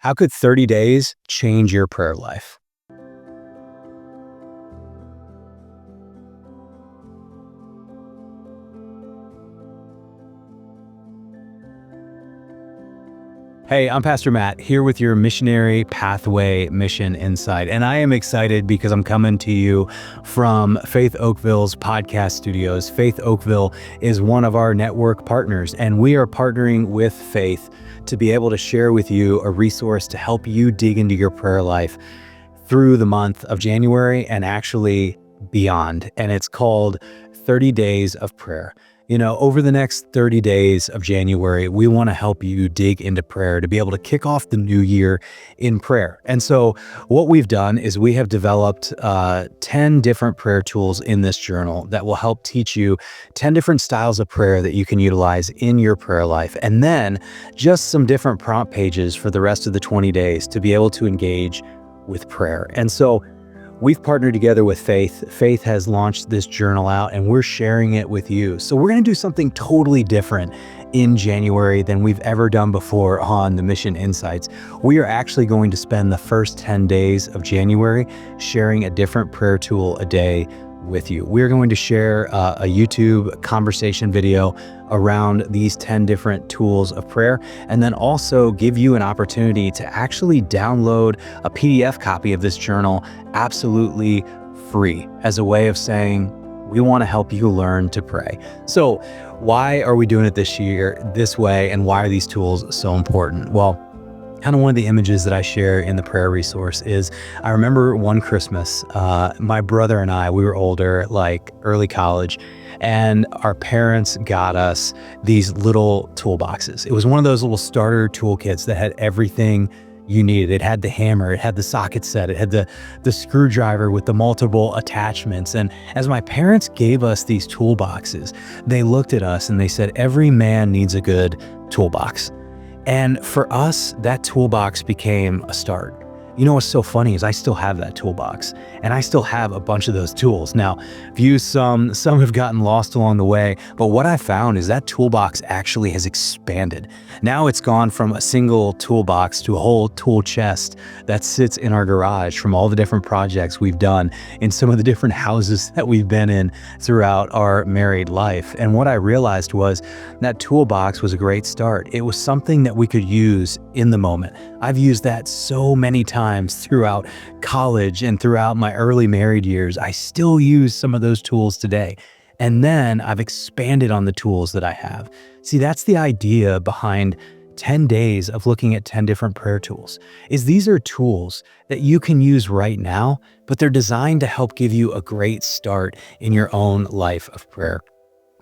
How could 30 days change your prayer life? Hey, I'm Pastor Matt here with your Missionary Pathway Mission Insight. And I am excited because I'm coming to you from Faith Oakville's podcast studios. Faith Oakville is one of our network partners, and we are partnering with Faith to be able to share with you a resource to help you dig into your prayer life through the month of January and actually beyond. And it's called 30 Days of Prayer. Over the next 30 days of January, we want to help you dig into prayer to be able to kick off the new year in prayer. And so what we've done is we have developed 10 different prayer tools in this journal that will help teach you 10 different styles of prayer that you can utilize in your prayer life. And then just some different prompt pages for the rest of the 20 days to be able to engage with prayer. And so we've partnered together with Faith. Faith has launched this journal out and we're sharing it with you. So we're going to do something totally different in January than we've ever done before on the Mission Insights. We are actually going to spend the first 10 days of January sharing a different prayer tool a day with you. We're going to share a YouTube conversation video around these 10 different tools of prayer, and then also give you an opportunity to actually download a PDF copy of this journal absolutely free as a way of saying, we want to help you learn to pray. So why are we doing it this year this way, and why are these tools so important? Well, kind of one of the images that I share in the prayer resource is I remember one Christmas, my brother and I, we were older, like early college, and our parents got us these little toolboxes. It was one of those little starter toolkits that had everything you needed. It had the hammer, it had the socket set, it had the screwdriver with the multiple attachments. And as my parents gave us these toolboxes, they looked at us and they said, every man needs a good toolbox. And for us, that toolbox became a start. What's so funny is I still have that toolbox, and I still have a bunch of those tools. Now, I've used some have gotten lost along the way, but what I found is that toolbox actually has expanded. Now it's gone from a single toolbox to a whole tool chest that sits in our garage from all the different projects we've done in some of the different houses that we've been in throughout our married life. And what I realized was that toolbox was a great start. It was something that we could use in the moment. I've used that so many times throughout college and throughout my early married years. I still use some of those tools today. And then I've expanded on the tools that I have. See, that's the idea behind 10 days of looking at 10 different prayer tools, is these are tools that you can use right now, but they're designed to help give you a great start in your own life of prayer.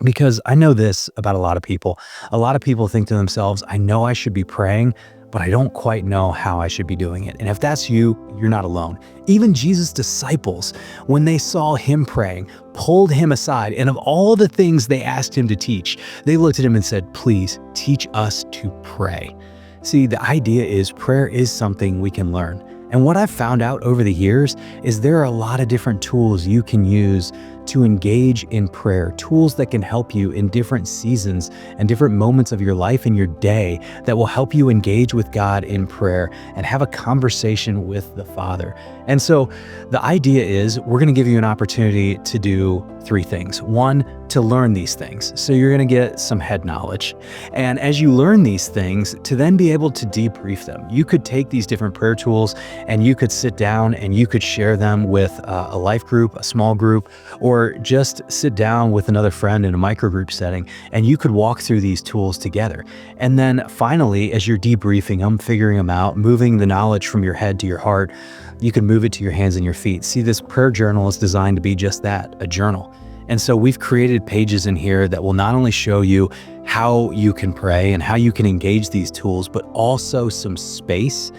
Because I know this about a lot of people. A lot of people think to themselves, I know I should be praying, but I don't quite know how I should be doing it. And if that's you, you're not alone. Even Jesus' disciples, when they saw him praying, pulled him aside. And of all the things they asked him to teach, they looked at him and said, please teach us to pray. See, the idea is prayer is something we can learn. And what I've found out over the years is there are a lot of different tools you can use to engage in prayer, tools that can help you in different seasons and different moments of your life and your day that will help you engage with God in prayer and have a conversation with the Father. And so the idea is we're going to give you an opportunity to do three things. One, to learn these things. So you're going to get some head knowledge. And as you learn these things, to then be able to debrief them. You could take these different prayer tools and you could sit down and you could share them with a life group, a small group, or just sit down with another friend in a microgroup setting, and you could walk through these tools together. And then finally, as you're debriefing them, figuring them out, moving the knowledge from your head to your heart, you can move it to your hands and your feet. See, this prayer journal is designed to be just that, a journal. And so we've created pages in here that will not only show you how you can pray and how you can engage these tools, but also some space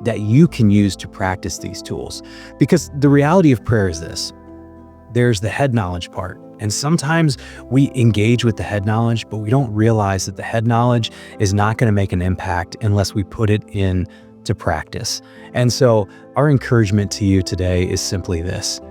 that you can use to practice these tools. Because the reality of prayer is this: there's the head knowledge part. And sometimes we engage with the head knowledge, but we don't realize that the head knowledge is not going to make an impact unless we put it into practice. And so our encouragement to you today is simply this: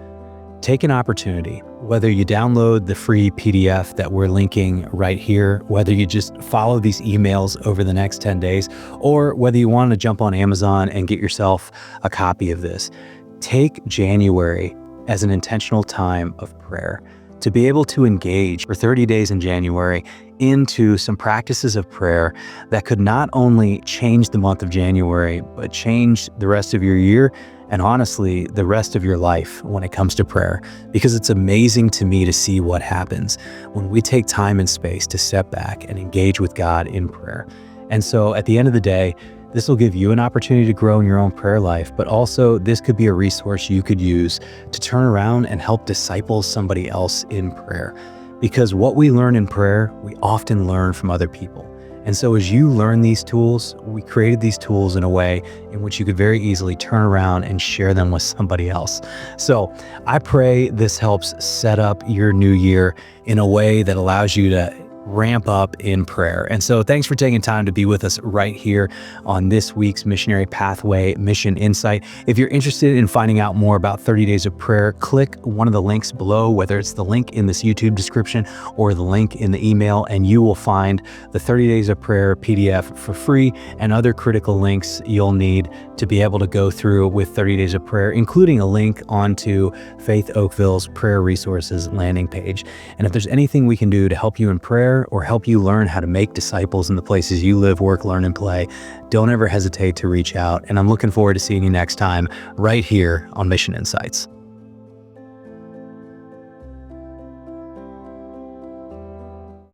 take an opportunity, whether you download the free PDF that we're linking right here, whether you just follow these emails over the next 10 days, or whether you want to jump on Amazon and get yourself a copy of this. Take January as an intentional time of prayer, to be able to engage for 30 days in January into some practices of prayer that could not only change the month of January, but change the rest of your year and honestly, the rest of your life when it comes to prayer. Because it's amazing to me to see what happens when we take time and space to step back and engage with God in prayer. And so at the end of the day, this will give you an opportunity to grow in your own prayer life, but also this could be a resource you could use to turn around and help disciple somebody else in prayer. Because what we learn in prayer, we often learn from other people. And so as you learn these tools, we created these tools in a way in which you could very easily turn around and share them with somebody else. So I pray this helps set up your new year in a way that allows you to ramp up in prayer. And so thanks for taking time to be with us right here on this week's Missionary Pathway Mission Insight. If you're interested in finding out more about 30 Days of Prayer, click one of the links below, whether it's the link in this YouTube description or the link in the email, and you will find the 30 Days of Prayer PDF for free and other critical links you'll need to be able to go through with 30 Days of Prayer, including a link onto Faith Oakville's Prayer Resources landing page. And if there's anything we can do to help you in prayer or help you learn how to make disciples in the places you live, work, learn, and play, don't ever hesitate to reach out. And I'm looking forward to seeing you next time right here on Mission Insights.